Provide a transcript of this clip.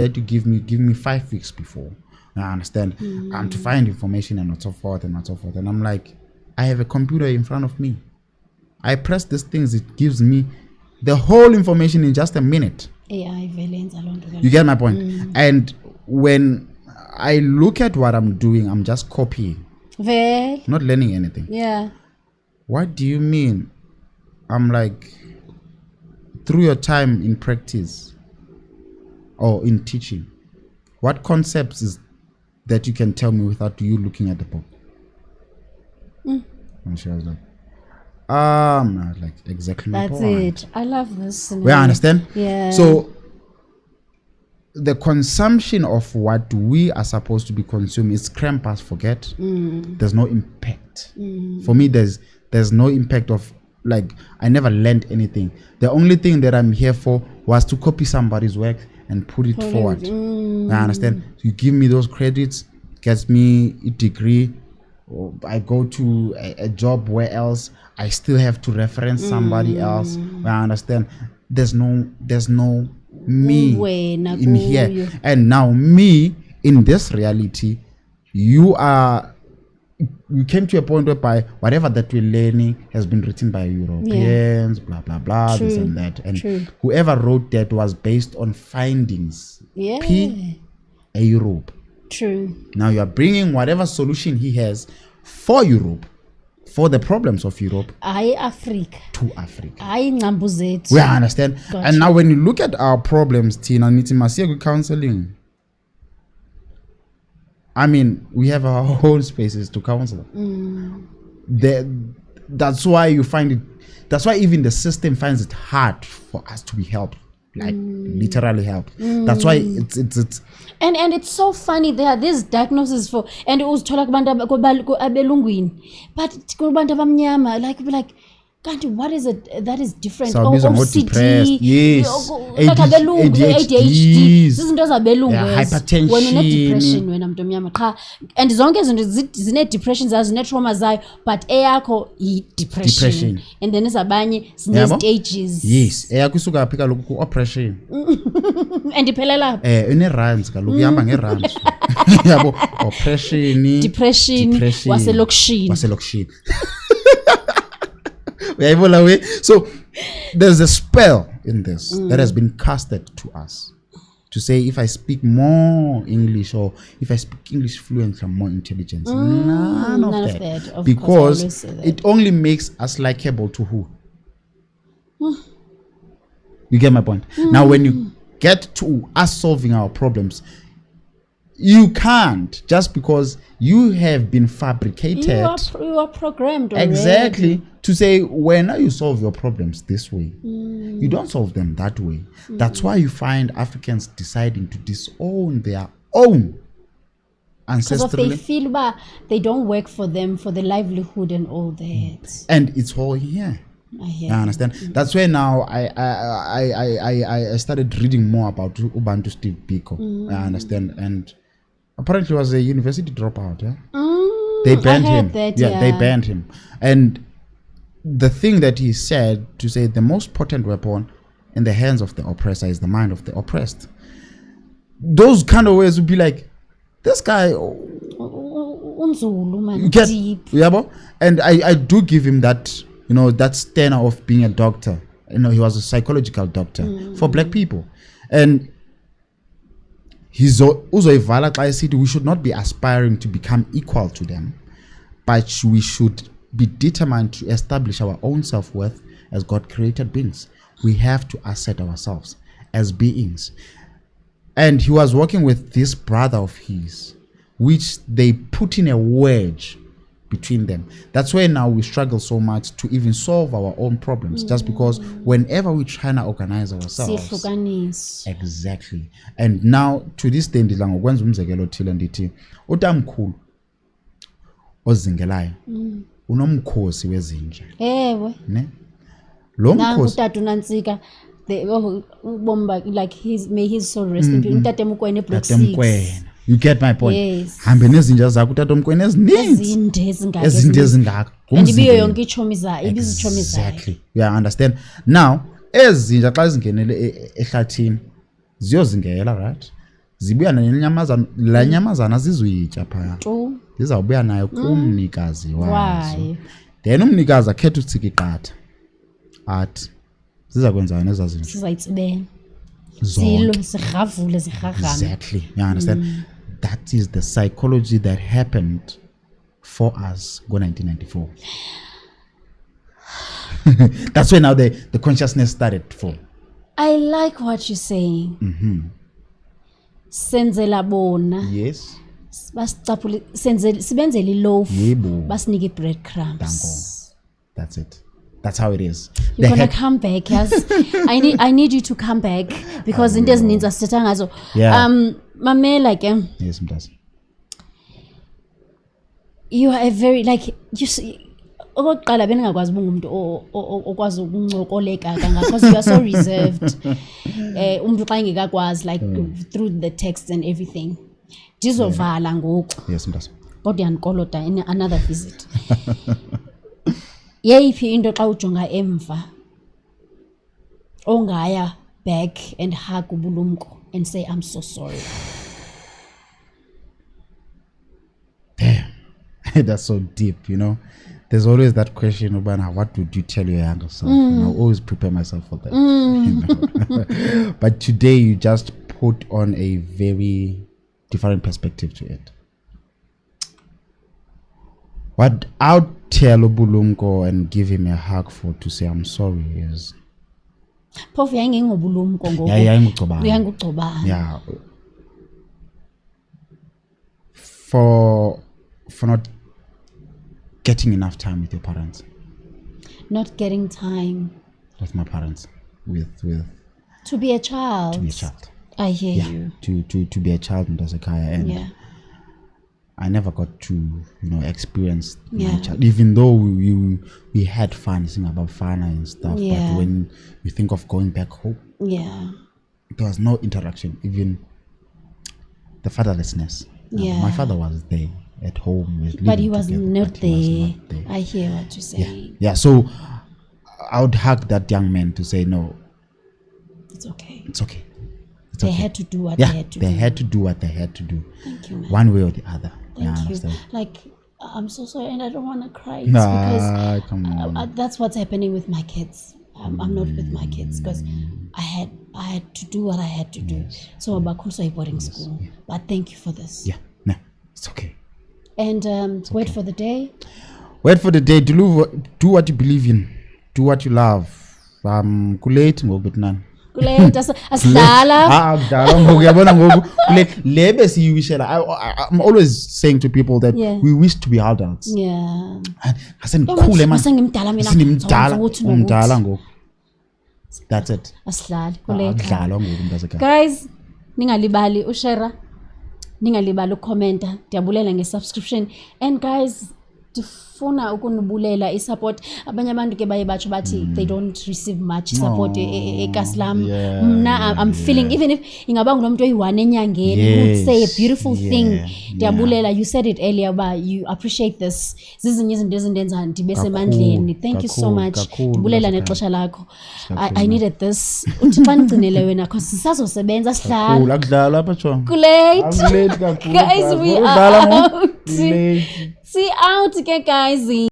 that you give me 5 weeks before. I understand. To find information and so forth and so forth. And I'm like, I have a computer in front of me. I press these things, it gives me the whole information in just a minute. AI villains alone. You get my point? And when I look at what I'm doing, I'm just copying. Not learning anything. Yeah. What do you mean? I'm like, through your time in practice or in teaching, what concepts is that you can tell me without you looking at the book? And she was like, I was like, exactly. That's it. I love this. We understand? Yeah. So the consumption of what we are supposed to be consuming is cramp us forget. There's no impact. For me, there's no impact of, like, I never learned anything. The only thing that I'm here for was to copy somebody's work and put it forward. I understand. You give me those credits, gets me a degree. I go to a job where else I still have to reference somebody else. I understand. There's no me in here. And now me in this reality, you came to a point whereby whatever that we're learning has been written by Europeans, blah blah blah, this and that, and whoever wrote that was based on findings. A Europe. True. Now you are bringing whatever solution he has for Europe, for the problems of Europe, Africa. To Africa. We understand. Gotcha. And now when you look at our problems, Tina, Nitimasiya counseling. I mean, we have our own spaces to counsel. That's why you find it. That's why even the system finds it hard for us to be helped, like literally helped. That's why it's and it's so funny. There are these diagnoses for, and it was told abelungwini, but kubantu abamnyama, like. What is it that is different? So OCD, yes, ADHD, hypertension, when depression, when I'm domyama, and zonke zine depressions as zine trauma zayo, but eyakho depression, and then izabanye zine stages. Yes, eyakho isuka phika lokhu ku oppression, and iphelela ine runs kaloku ihamba nge runs. Yabo, oppression, depression, waselokishini. So there's a spell in this that has been casted to us to say, if I speak more English or if I speak English fluently, I'm more intelligent. None of that. Because it only makes us likable to who? You get my point? Now when you get to us solving our problems, you can't, just because you have been fabricated. You are programmed already. Exactly. To say, when you solve your problems this way, you don't solve them that way. That's why you find Africans deciding to disown their own ancestral. Because they feel they don't work for them, for the livelihood and all that. And it's all here. I understand. That's why now I started reading more about Ubuntu Steve Biko. I understand. And apparently was a university dropout. They banned him. They banned him. And the thing that he said, to say the most potent weapon in the hands of the oppressor is the mind of the oppressed. Those kind of ways would be like, this guy deep. And I do give him that, that tenor of being a doctor. He was a psychological doctor for black people. And he's uzoivala xa esithi we should not be aspiring to become equal to them, but we should be determined to establish our own self-worth as God created beings. We have to assert ourselves as beings. And he was working with this brother of his, which they put in a wedge between them. That's why now we struggle so much to even solve our own problems, just because whenever we try to organize ourselves. Exactly. And now to this day ndidla ngokwenza umzekelo othile ndithi utamkhulu ozingelayo unomkhosi wezinja. Ewe. Ne? Lo mkhosi utata uNantsika like may his soul rest in peace. Utata Mkwene block 6. You get my point? Yes. Hambe nezinja zakho utata Mkwene ezininzi. Ezinde ezingaka. And ibiyo yonke ichomi zayo, ibizichomi zayo. Exactly. Yeah, understand. Now, ezinja xa zingenele ehlathini ziyozingela, right? zibuya nenyamazana la nyamazana zizuyitya phaya True. zizawubuya nayo kumnikazi wazo Why? then umnikazi akhetha utsika iqatha athi ziza kwenza neza zinto Sizayitsibela. zonke Zilo zirhavule zirhagame. exactly you understand that is the psychology that happened for us go 1994 that's when now the consciousness started for I like what you're saying. Senzela bona yes basicapule sibenzele loaf Yebo. basinike breadcrumbs. that's it that's how it is You're gonna come back, yes. I need you to come back because into ezininzi asithetha ngazo. Yeah. Mamela ke yes mntase you are a very like you see okokuqala beningakwazi bungumuntu okwazi ukuncokoleka kangaka because you are so reserved. Umuntu xa engekakwazi like through the texts and everything. Ndizovala ngoku. yes mntase Kodwa yanikoloda in another visit. Yeyiphi into xa ujonga emva ongaya back and hug ubulumko and say I'm so sorry. that's so deep you know there's always that question about what would you tell your younger self and I always prepare myself for that you know? But today you just put on a very different perspective to it. What I'll tell Ubulumko and give him a hug for to say I'm sorry is Phofu yayingengobulumko ngoku. yayingugcobana. Uyangugcobana. Yeah. For not getting enough time with your parents. Not getting time With my parents. With to be a child. to be a child. I hear Yeah. you. To be a child in Dazakaya and Yeah. I never got to, experience my Yeah. child. Even though we had fun, sing about fun and stuff. Yeah. But when we think of going back home, Yeah. there was no interaction. Even the fatherlessness. Yeah. My father was there at home. But he was together, not but he was there. not there. I hear what you're saying. Yeah. So I would hug that young man to say, no, It's okay. it's okay. It's They okay. had to do what Yeah, they had to they do. had to do what they had to do. Thank you, man. One way or the other. Thank you. understand? Like, I'm so sorry and I don't want to cry. It's because Nah, come on. that's what's happening with my kids. I'm not with my kids because I had to do what I had to do. So I'm also a boarding school. But thank you for this. Yeah, no, it's okay. And wait for the day. Wait for the day. Do what you believe in. Do what you love. Kulate ngobut nan. Kulate asidala. Kudala ngoku uyabona ngoku lebe siyishela. I'm always saying to people that Yeah. we wish to be adults. Yeah. Asendikhule man. Masengimdala mina. Umdala ngoku. That's it. Asidlali kulate. Akudlalwa ngoku mntazeka. Guys, ningalibali ushare, ningalibali ucomment, ndiyabulela nge-subscription. And guys, ndifuna ukunibulela i-support. Abanye abantu ke baye batsho bathi they don't receive much support ekasi lam. yeah, Mna I'm feeling even if ingaba ngunomuntu oyi-1 enyangeni who would say a beautiful thing. Ndiyabulela, you said it earlier but you appreciate this. Zizinye izinto ezindenza ndibe semandleni. Thank you so much. Ndibulela nexesha lakho. I needed this. Uthi xa ndigcinele wena because sisazosebenza sihlala. Akudlalwa apha John. Kulate. Akulate kakhulu. Guys, we Udlala are ngoku. out. Late. See out, okay, guys.